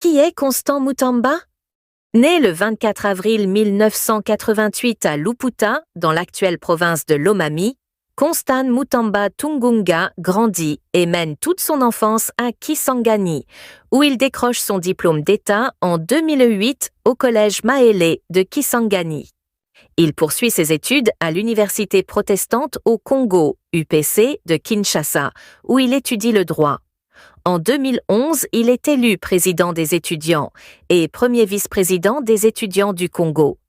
Qui est Constant Mutamba? Né le 24 avril 1988 à Luputa, dans l'actuelle province de Lomami, Constant Mutamba Tungunga grandit et mène toute son enfance à Kisangani, où il décroche son diplôme d'État en 2008 au collège Maele de Kisangani. Il poursuit ses études à l'Université protestante au Congo, UPC, de Kinshasa, où il étudie le droit. En 2011, il est élu président des étudiants et premier vice-président des étudiants du Congo.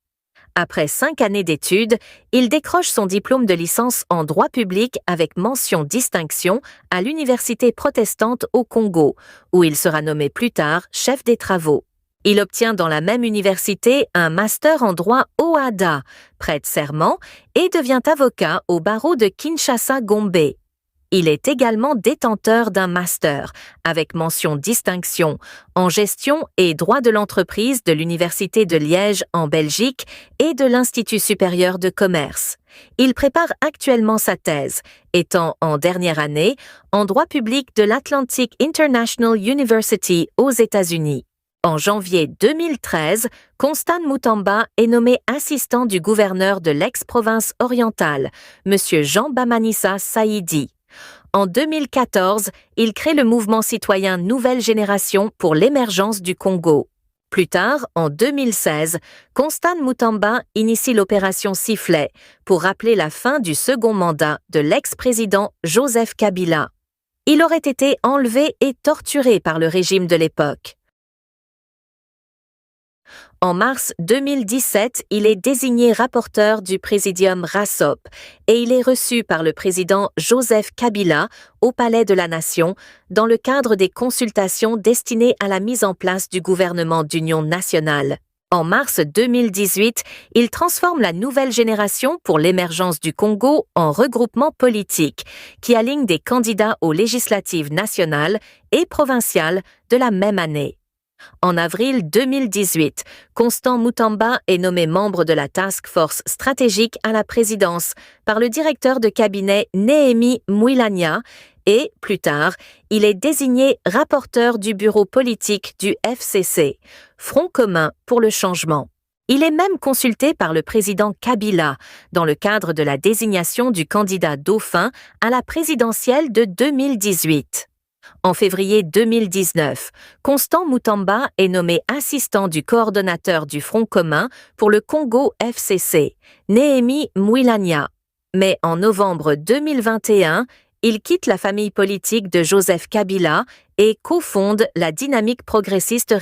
Après 5 années d'études, il décroche son diplôme de licence en droit public avec mention distinction à l'Université protestante au Congo, où il sera nommé plus tard chef des travaux. Il obtient dans la même université un master en droit OADA, prête serment, et devient avocat au barreau de Kinshasa-Gombe. Il est également détenteur d'un master, avec mention distinction, en gestion et droit de l'entreprise de l'Université de Liège en Belgique et de l'Institut supérieur de commerce. Il prépare actuellement sa thèse, étant en dernière année, en droit public de l'Atlantic International University aux États-Unis. En janvier 2013, Constant Mutamba est nommé assistant du gouverneur de l'ex-province orientale, M. Jean Bamanissa Saïdi. En 2014, il crée le mouvement citoyen Nouvelle Génération pour l'émergence du Congo. Plus tard, en 2016, Constant Mutamba initie l'opération Sifflet pour rappeler la fin du second mandat de l'ex-président Joseph Kabila. Il aurait été enlevé et torturé par le régime de l'époque. En mars 2017, il est désigné rapporteur du Présidium RASOP et il est reçu par le président Joseph Kabila au Palais de la Nation dans le cadre des consultations destinées à la mise en place du gouvernement d'union nationale. En mars 2018, il transforme la Nouvelle Génération pour l'émergence du Congo en regroupement politique qui aligne des candidats aux législatives nationales et provinciales de la même année. En avril 2018, Constant Mutamba est nommé membre de la Task Force stratégique à la présidence par le directeur de cabinet Néhémie Mouilania et, plus tard, il est désigné rapporteur du bureau politique du FCC, Front commun pour le changement. Il est même consulté par le président Kabila dans le cadre de la désignation du candidat dauphin à la présidentielle de 2018. En février 2019, Constant Mutamba est nommé assistant du coordonnateur du Front commun pour le Congo FCC, Néhémie Mouilania. Mais en novembre 2021, il quitte la famille politique de Joseph Kabila et cofonde la Dynamique progressiste